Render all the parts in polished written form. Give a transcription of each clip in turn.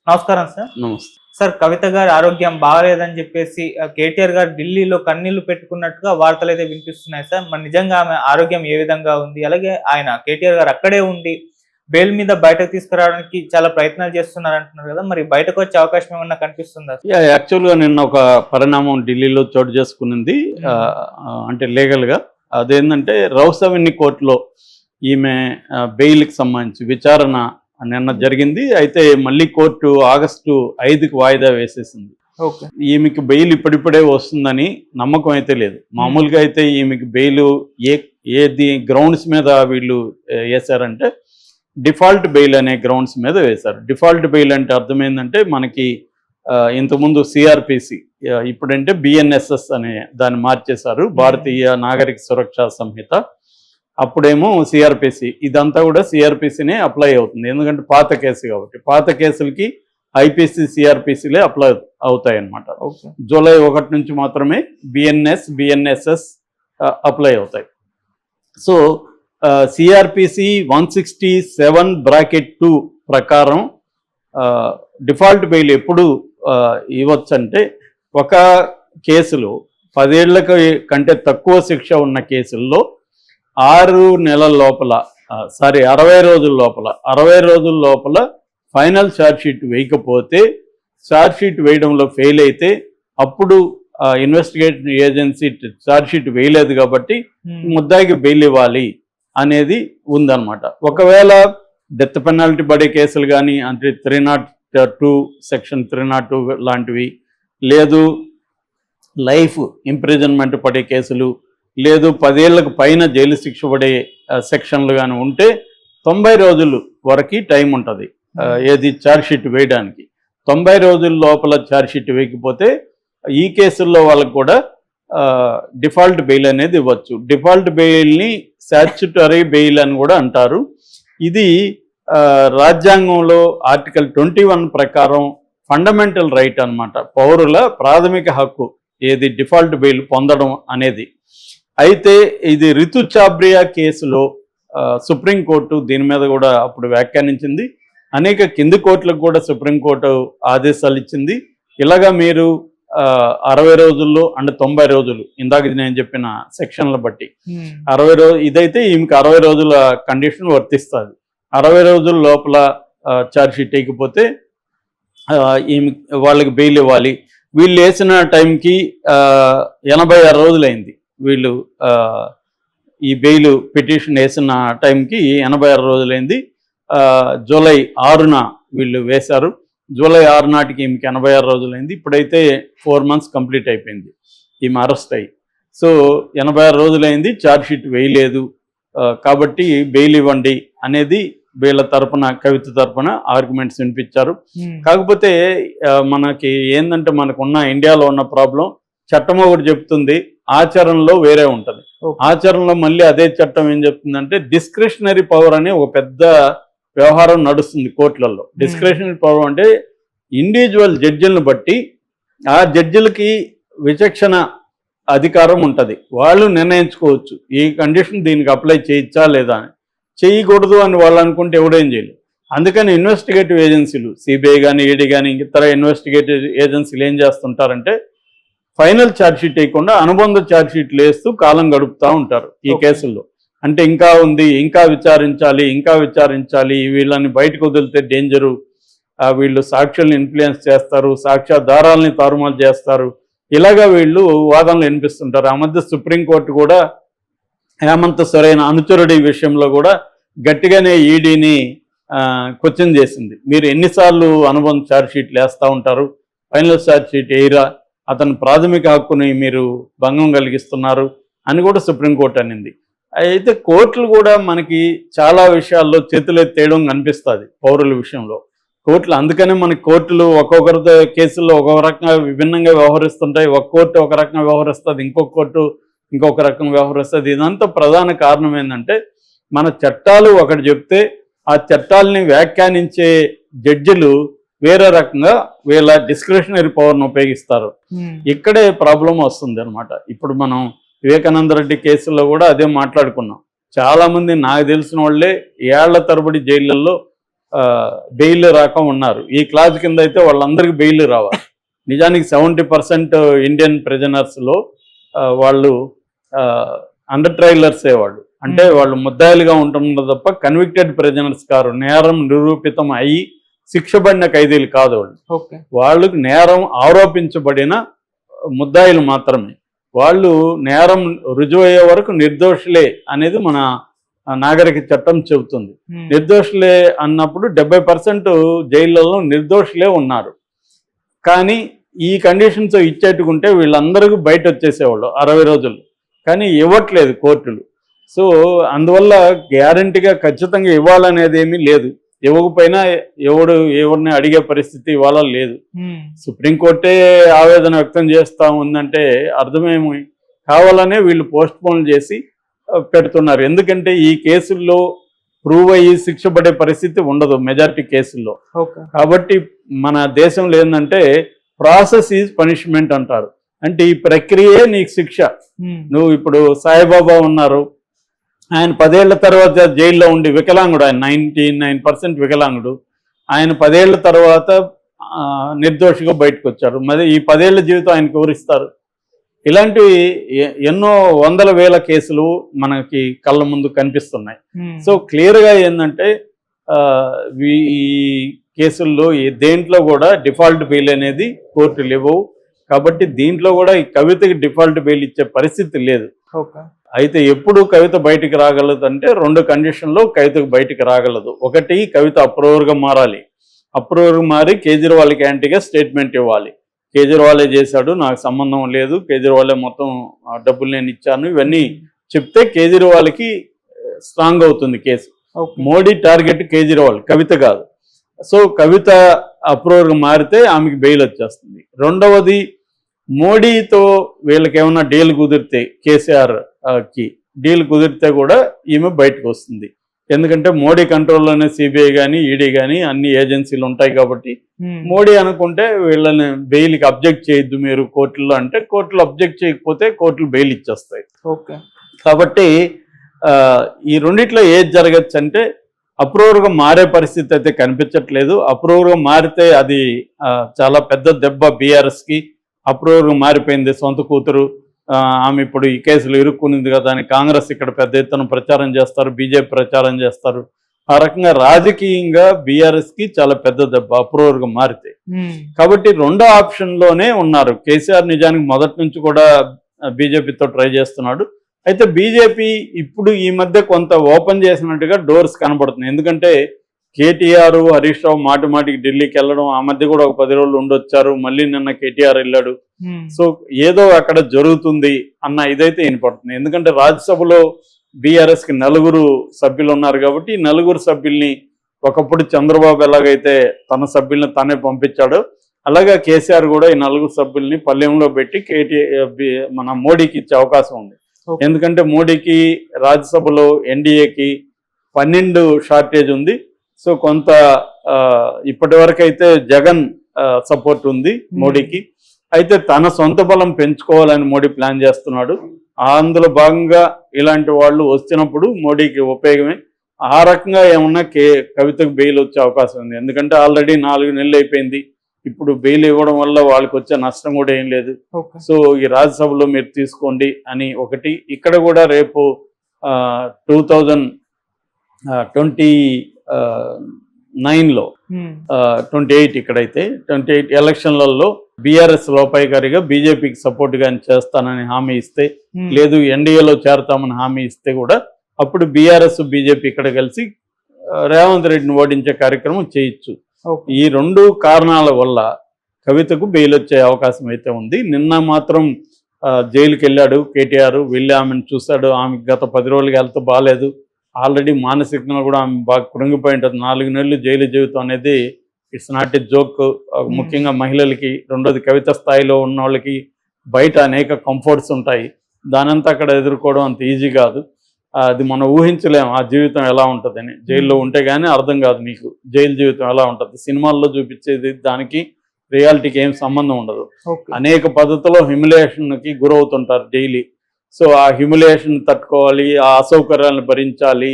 నమస్కారం సార్. నమస్తే. సార్, కవిత గారి ఆరోగ్యం బాగలేదని చెప్పేసి కేటీఆర్ గారు ఢిల్లీలో కన్నీళ్లు పెట్టుకున్నట్టుగా వార్తలైతే వినిపిస్తున్నాయి సార్. మరి నిజంగా ఆమె ఆరోగ్యం ఏ విధంగా ఉంది? అలాగే ఆయన కేటీఆర్ గారు అక్కడే ఉండి బెయిల్ మీద బయటకు తీసుకురావడానికి చాలా ప్రయత్నాలు చేస్తున్నారు అంటున్నారు కదా, మరి బయటకు వచ్చే అవకాశం ఏమన్నా కనిపిస్తుందా? యాక్చువల్గా నిన్న ఒక పరిణామం ఢిల్లీలో చోటు చేసుకునింది. అంటే లీగల్గా అదేంటంటే రౌస్ అవెన్యూ కోర్టులో ఈమె బెయిల్కి సంబంధించి విచారణ నిన్న జరిగింది. అయితే మళ్ళీ కోర్టు ఆగస్టు 5కి వాయిదా వేసేసింది. ఈమెకి బెయిల్ ఇప్పుడిప్పుడే వస్తుందని నమ్మకం అయితే లేదు. మామూలుగా అయితే ఈమెకి బెయిల్ ఏది గ్రౌండ్స్ మీద వీళ్ళు వేశారంటే డిఫాల్ట్ బెయిల్ అనే గ్రౌండ్స్ మీద వేశారు. డిఫాల్ట్ బెయిల్ అంటే అర్థమైందంటే మనకి ఇంతకుముందు సిఆర్పిసి, ఇప్పుడంటే బిఎన్ఎస్ఎస్ అనే దాన్ని మార్చేశారు, భారతీయ నాగరిక సురక్షా సంహిత. అప్పుడేమో సిఆర్పిసి, ఇదంతా కూడా సిఆర్పిసినే అప్లై అవుతుంది. ఎందుకంటే పాత కేసు కాబట్టి పాత కేసులకి ఐపీసీ సిఆర్పిసిలే అప్లై అవుతాయి అన్నమాట. జూలై 1 నుంచి మాత్రమే బిఎన్ఎస్ఎస్ అప్లై అవుతాయి. సో సిఆర్పిసి 167(2) ప్రకారం డిఫాల్ట్ బెయిల్ ఎప్పుడు ఇవ్వచ్చు అంటే ఒక కేసులో 10 ఏళ్ల కంటే తక్కువ శిక్ష ఉన్న కేసుల్లో 6 నెలల లోపల 60 రోజుల లోపల ఫైనల్ ఛార్జ్షీట్ వేయకపోతే, ఛార్జ్షీట్ వేయడంలో ఫెయిల్ అయితే అప్పుడు ఇన్వెస్టిగేషన్ ఏజెన్సీ ఛార్జ్షీట్ వేయలేదు కాబట్టి ముద్దాయికి బెయిల్ ఇవ్వాలి అనేది ఉందన్నమాట. ఒకవేళ డెత్ పెనాల్టీ పడే కేసులు కానీ, అంటే 302 సెక్షన్ 302 లాంటివి, లేదు లైఫ్ ఇంప్రిజన్మెంట్ పడే కేసులు, లేదు 10 ఏళ్లకు పైన జైలు శిక్ష పడే సెక్షన్లు కానీ ఉంటే 90 రోజులు వరకు టైం ఉంటుంది ఏది ఛార్జ్షీట్ వేయడానికి. 90 రోజుల లోపల ఛార్జ్షీట్ వేయకపోతే ఈ కేసుల్లో వాళ్ళకు కూడా డిఫాల్ట్ బెయిల్ అనేది ఇవ్వచ్చు. డిఫాల్ట్ బెయిల్ని స్టాట్యుటరీ బెయిల్ అని కూడా అంటారు. ఇది రాజ్యాంగంలో ఆర్టికల్ 21 ప్రకారం ఫండమెంటల్ రైట్ అన్నమాట, పౌరుల ప్రాథమిక హక్కు ఏది డిఫాల్ట్ బెయిల్ పొందడం అనేది. అయితే ఇది రితు చాబ్రియా కేసులో సుప్రీంకోర్టు దీని మీద కూడా అప్పుడు వ్యాఖ్యానించింది. అనేక కింది కోర్టులకు కూడా సుప్రీంకోర్టు ఆదేశాలు ఇచ్చింది. ఇలాగా మీరు 60 రోజుల్లో అంటే 90 రోజులు, ఇందాక నేను చెప్పిన సెక్షన్ల బట్టి 60 రోజులు, ఇదైతే ఈమెకి 60 రోజుల కండిషన్ వర్తిస్తుంది. 60 రోజుల లోపల ఛార్జ్షీట్ వేయకపోతే వాళ్ళకి బెయిల్ ఇవ్వాలి. వీళ్ళు వేసిన టైంకి 86 రోజులైంది. వీళ్ళు ఈ బెయిల్ పిటిషన్ వేసిన టైంకి 86 రోజులైంది. జూలై 6న వీళ్ళు వేశారు. జూలై 6 నాటికి ఈమెకి 86 రోజులైంది. ఇప్పుడైతే 4 months కంప్లీట్ అయిపోయింది ఈమె అరెస్ట్ అయ్యి. సో 86 రోజులైంది, ఛార్జ్షీట్ వేయలేదు కాబట్టి బెయిల్ ఇవ్వండి అనేది వీళ్ళ తరపున, కవిత తరపున ఆర్గ్యుమెంట్స్ వినిపించారు. కాకపోతే మనకి ఏంటంటే మనకున్న ఇండియాలో ఉన్న ప్రాబ్లం, చట్టం ఒకటి చెప్తుంది, ఆచరణలో వేరే ఉంటుంది. ఆచరణలో మళ్ళీ అదే చట్టం ఏం చెప్తుందంటే డిస్క్రిషనరీ పవర్ అనే ఒక పెద్ద వ్యవహారం నడుస్తుంది కోర్టులలో. డిస్క్రిషనరీ పవర్ అంటే ఇండివిజువల్ జడ్జిలను బట్టి ఆ జడ్జిలకి విచక్షణ అధికారం ఉంటుంది. వాళ్ళు నిర్ణయించుకోవచ్చు ఈ కండిషన్ దీనికి అప్లై చేయొచ్చా లేదా అని. చేయకూడదు అని వాళ్ళు అనుకుంటే ఎవడేం చేయలేదు. అందుకని ఇన్వెస్టిగేటివ్ ఏజెన్సీలు, సిబిఐ కానీ, ఈడీ కానీ, ఇతర ఇన్వెస్టిగేటివ్ ఏజెన్సీలు ఏం చేస్తుంటారంటే ఫైనల్ ఛార్జ్షీట్ వేయకుండా అనుబంధ ఛార్జ్షీట్లు వేస్తూ కాలం గడుపుతూ ఉంటారు ఈ కేసుల్లో. అంటే ఇంకా ఉంది, ఇంకా విచారించాలి, వీళ్ళని బయటకు వదిలితే డేంజరు, వీళ్ళు సాక్ష్యాలను ఇన్ఫ్లుయెన్స్ చేస్తారు, సాక్ష్యాధారాలని తారుమారు చేస్తారు, ఇలాగా వీళ్ళు వాదనలు వినిపిస్తుంటారు. ఆ మధ్య సుప్రీంకోర్టు కూడా హేమంత్ సోరెన్ అనుచరుడి విషయంలో కూడా గట్టిగానే ఈడీని క్వశ్చన్ చేసింది. మీరు ఎన్నిసార్లు అనుబంధ ఛార్జ్షీట్లు వేస్తూ ఉంటారు, ఫైనల్ ఛార్జ్షీట్ వేయరా, అతని ప్రాథమిక హక్కుని మీరు భంగం కలిగిస్తున్నారు అని కూడా సుప్రీంకోర్టు అనింది. అయితే కోర్టులు కూడా మనకి చాలా విషయాల్లో చేతులెత్తేయడం కనిపిస్తుంది పౌరుల విషయంలో. కోర్టులు అందుకనే మనకి కోర్టులు ఒక్కొక్కరి కేసుల్లో ఒక్కొక్క రకంగా విభిన్నంగా వ్యవహరిస్తుంటాయి. ఒక కోర్టు ఒక రకంగా వ్యవహరిస్తుంది, ఇంకొక కోర్టు ఇంకొక రకంగా వ్యవహరిస్తుంది. ఇదంతా ప్రధాన కారణం ఏంటంటే మన చట్టాలు ఒకటి చెప్తే ఆ చట్టాలని వ్యాఖ్యానించే జడ్జిలు వేరే రకంగా వీళ్ళ డిస్క్రిషనరీ పవర్ను ఉపయోగిస్తారు. ఇక్కడే ప్రాబ్లం వస్తుంది అనమాట. ఇప్పుడు మనం వివేకానంద రెడ్డి కేసులో కూడా అదే మాట్లాడుకున్నాం. చాలామంది నాకు తెలిసిన వాళ్ళే ఏళ్ల తరబడి జైళ్ళల్లో బెయిల్ రాక ఉన్నారు. ఈ క్లాజ్ కింద అయితే వాళ్ళందరికీ బెయిల్ రావాలి. నిజానికి 70% ఇండియన్ ప్రిజనర్స్లో వాళ్ళు అండర్ ట్రయలర్సే వాళ్ళు, అంటే వాళ్ళు ముద్దాయిలుగా ఉంటున్నారు తప్ప కన్విక్టెడ్ ప్రిజనర్స్ కారు. నేరం నిరూపితం అయ్యి శిక్ష పడిన ఖైదీలు కాదు వాళ్ళు. వాళ్ళకు నేరం ఆరోపించబడిన ముద్దాయిలు మాత్రమే. వాళ్ళు నేరం రుజువు అయ్యే వరకు నిర్దోషులే అనేది మన నాగరిక చట్టం చెబుతుంది. నిర్దోషులే అన్నప్పుడు 70% జైళ్ళలో నిర్దోషులే ఉన్నారు. కానీ ఈ కండిషన్స్ ఇచ్చేట్టుకుంటే వీళ్ళందరికీ బయట వచ్చేసేవాళ్ళు 60 రోజులు, కానీ ఇవ్వట్లేదు కోర్టులు. సో అందువల్ల గ్యారంటీగా ఖచ్చితంగా ఇవ్వాలనేది ఏమీ లేదు. ఇవ్వకపోయినా ఎవరిని అడిగే పరిస్థితి ఇవాళ లేదు. సుప్రీంకోర్టే ఆవేదన వ్యక్తం చేస్తూ ఉందంటే అర్థమేమి, కావాలనే వీళ్ళు పోస్ట్ పోన్ చేసి పెడుతున్నారు. ఎందుకంటే ఈ కేసుల్లో ప్రూవ్ అయ్యి శిక్ష పడే పరిస్థితి ఉండదు మెజారిటీ కేసుల్లో. కాబట్టి మన దేశంలో ఏంటంటే ప్రాసెస్ ఈజ్ పనిష్మెంట్ అంటారు. అంటే ఈ ప్రక్రియే నీకు శిక్ష. నువ్వు ఇప్పుడు సాయిబాబా ఉన్నారు, ఆయన 10 ఏళ్ల తర్వాత జైల్లో ఉండి వికలాంగుడు, ఆయన 99% వికలాంగుడు, ఆయన 10 ఏళ్ల తర్వాత నిర్దోషిగా బయటకు వచ్చారు. మరి ఈ 10 ఏళ్ల జీవితం ఆయనకు ఎవరిస్తారు? ఇలాంటివి ఎన్నో వందల వేల కేసులు మనకి కళ్ళ ముందు కనిపిస్తున్నాయి. సో క్లియర్గా ఏంటంటే ఈ కేసుల్లో దేంట్లో కూడా డిఫాల్ట్ బెయిల్ అనేది కోర్టులు ఇవ్వవు. కాబట్టి దీంట్లో కూడా ఈ కవితకి డిఫాల్ట్ బెయిల్ ఇచ్చే పరిస్థితి లేదు. అయితే ఎప్పుడు కవిత బయటికి రాగలదు అంటే 2 కండిషన్లో కవితకు బయటికి రాగలదు. ఒకటి, కవిత అప్రూవర్గా మారాలి. అప్రూవర్గా మారి కేజ్రీవాల్కి యాంటీగా స్టేట్మెంట్ ఇవ్వాలి. కేజ్రీవాలే చేశాడు, నాకు సంబంధం లేదు, కేజ్రీవాలే మొత్తం డబ్బులు నేను ఇచ్చాను, ఇవన్నీ చెప్తే కేజ్రీవాల్కి స్ట్రాంగ్ అవుతుంది కేసు. మోడీ టార్గెట్ కేజ్రీవాల్, కవిత కాదు. సో కవిత అప్రూవర్గా మారితే ఆమెకి బెయిల్ వచ్చేస్తుంది. రెండవది, మోడీతో వీళ్ళకి ఏమన్నా డీల్ కుదిరితే, కేసీఆర్కి డీల్ కుదిరితే కూడా ఈమె బయటకు వస్తుంది. ఎందుకంటే మోడీ కంట్రోల్లోనే సిబిఐ కానీ ఈడీ కానీ అన్ని ఏజెన్సీలు ఉంటాయి. కాబట్టి మోడీ అనుకుంటే వీళ్ళని బెయిల్కి అబ్జెక్ట్ చేయొద్దు మీరు కోర్టులో అంటే, కోర్టులు అబ్జెక్ట్ చేయకపోతే కోర్టులు బెయిల్ ఇచ్చేస్తాయి. కాబట్టి ఈ రెండిట్లో ఏది జరగచ్చు అంటే, అప్రూవర్గా మారే పరిస్థితి అయితే కనిపించట్లేదు. అప్రూవర్గా మారితే అది చాలా పెద్ద దెబ్బ బీఆర్ఎస్కి. అప్రూవర్గా మారిపోయింది, సొంత కూతురు, ఆమె ఇప్పుడు ఈ కేసులు ఇరుక్కునింది కదా అని కాంగ్రెస్ ఇక్కడ పెద్ద ఎత్తున ప్రచారం చేస్తారు, బీజేపీ ప్రచారం చేస్తారు. ఆ రకంగా రాజకీయంగా బీఆర్ఎస్కి చాలా పెద్ద దెబ్బ అప్రూవర్గా మారితే. కాబట్టి రెండో ఆప్షన్లోనే ఉన్నారు. కేసీఆర్ నిజానికి మొదటి నుంచి కూడా బీజేపీతో ట్రై చేస్తున్నాడు. అయితే బీజేపీ ఇప్పుడు ఈ మధ్య కొంత ఓపెన్ చేసినట్టుగా డోర్స్ కనబడుతున్నాయి. ఎందుకంటే కేటీఆర్, హరీష్ రావు మాటికి ఢిల్లీకి వెళ్ళడం, ఆ మధ్య కూడా ఒక 10 రోజులు ఉండొచ్చారు, మళ్ళీ నిన్న కేటీఆర్ వెళ్ళాడు. సో ఏదో అక్కడ జరుగుతుంది అన్న ఇదైతే వినపడుతుంది. ఎందుకంటే రాజ్యసభలో బీఆర్ఎస్కి 4 సభ్యులు ఉన్నారు కాబట్టి ఈ 4 సభ్యుల్ని ఒకప్పుడు చంద్రబాబు ఎలాగైతే తన సభ్యుల్ని తానే పంపించాడో అలాగే కేసీఆర్ కూడా ఈ 4 సభ్యుల్ని పల్లెంలో పెట్టి మన మోడీకి ఇచ్చే అవకాశం ఉంది. ఎందుకంటే మోడీకి రాజ్యసభలో ఎన్డీఏకి 12 షార్టేజ్ ఉంది. సో కొంత ఇప్పటి వరకు అయితే జగన్ సపోర్ట్ ఉంది మోడీకి. అయితే తన సొంత బలం పెంచుకోవాలని మోడీ ప్లాన్ చేస్తున్నాడు. అందులో భాగంగా ఇలాంటి వాళ్ళు వచ్చినప్పుడు మోడీకి ఉపయోగమే. ఆ రకంగా ఏమన్నా కవితకు బెయిల్ వచ్చే అవకాశం ఉంది. ఎందుకంటే ఆల్రెడీ 4 నెలలు అయిపోయింది. ఇప్పుడు బెయిల్ ఇవ్వడం వల్ల వాళ్ళకి వచ్చే నష్టం కూడా ఏం లేదు. సో ఈ రాజ్యసభలో మీరు తీసుకోండి అని ఒకటి. ఇక్కడ కూడా రేపు 2029లో 28 ఇక్కడైతే 28 ఎలక్షన్లలో బీఆర్ఎస్ లోపాయి గారిగా బీజేపీకి సపోర్ట్ గాని చేస్తానని హామీ ఇస్తే, లేదు ఎన్డీఏలో చేరతామని హామీ ఇస్తే కూడా అప్పుడు బీఆర్ఎస్ బీజేపీ ఇక్కడ కలిసి రేవంత్ రెడ్డిని ఓడించే కార్యక్రమం చేయొచ్చు. ఈ 2 కారణాల వల్ల కవితకు బెయిల్ వచ్చే అవకాశం అయితే ఉంది. నిన్న మాత్రం జైలుకి వెళ్ళాడు కేటీఆర్, వెళ్ళి ఆమెను చూశాడు. ఆమెకు గత 10 రోజులుగా హెల్త్ బాగాలేదు, ఆల్రెడీ మానసికంగా కూడా ఆమె బాగా కృంగిపోయి ఉంటుంది. 4 నెలలు జైలు జీవితం అనేది ఇట్స్ నాట్ ఎ జోక్. ముఖ్యంగా మహిళలకి, రెండోది కవిత స్థాయిలో ఉన్న వాళ్ళకి బయట అనేక కంఫర్ట్స్ ఉంటాయి. దానంతా అక్కడ ఎదుర్కోవడం అంత ఈజీ కాదు. అది మనం ఊహించలేము ఆ జీవితం ఎలా ఉంటుందని. జైల్లో ఉంటే కానీ అర్థం కాదు మీకు జైలు జీవితం ఎలా ఉంటుంది. సినిమాల్లో చూపించేది దానికి రియాలిటీకి ఏం సంబంధం ఉండదు. అనేక పద్ధతుల్లో హ్యూమిలియేషన్కి గురవుతుంటారు డైలీ. సో ఆ హ్యూమిలియేషన్ తట్టుకోవాలి, ఆ అసౌకర్యాలను భరించాలి,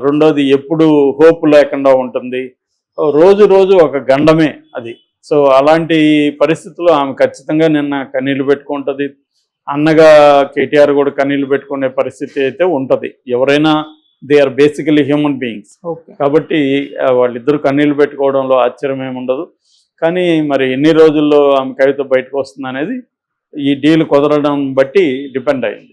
రెండోది ఎప్పుడు హోప్ లేకుండా ఉంటుంది, రోజు రోజు ఒక గండమే అది. సో అలాంటి పరిస్థితుల్లో ఆమె ఖచ్చితంగా నిన్న కన్నీళ్లు పెట్టుకుంటుంది. అన్నగా కేటీఆర్ కూడా కన్నీళ్లు పెట్టుకునే పరిస్థితి అయితే ఉంటుంది. ఎవరైనా they are basically human beings okay. కాబట్టి వాళ్ళిద్దరూ కన్నీళ్లు పెట్టుకోవడంలో ఆశ్చర్యం ఏమి ఉండదు. కానీ మరి ఎన్ని రోజుల్లో ఆమె కవిత బయటకు వస్తుంది అనేది ఈ డీల్ కుదరడం బట్టి డిపెండ్ అయింది.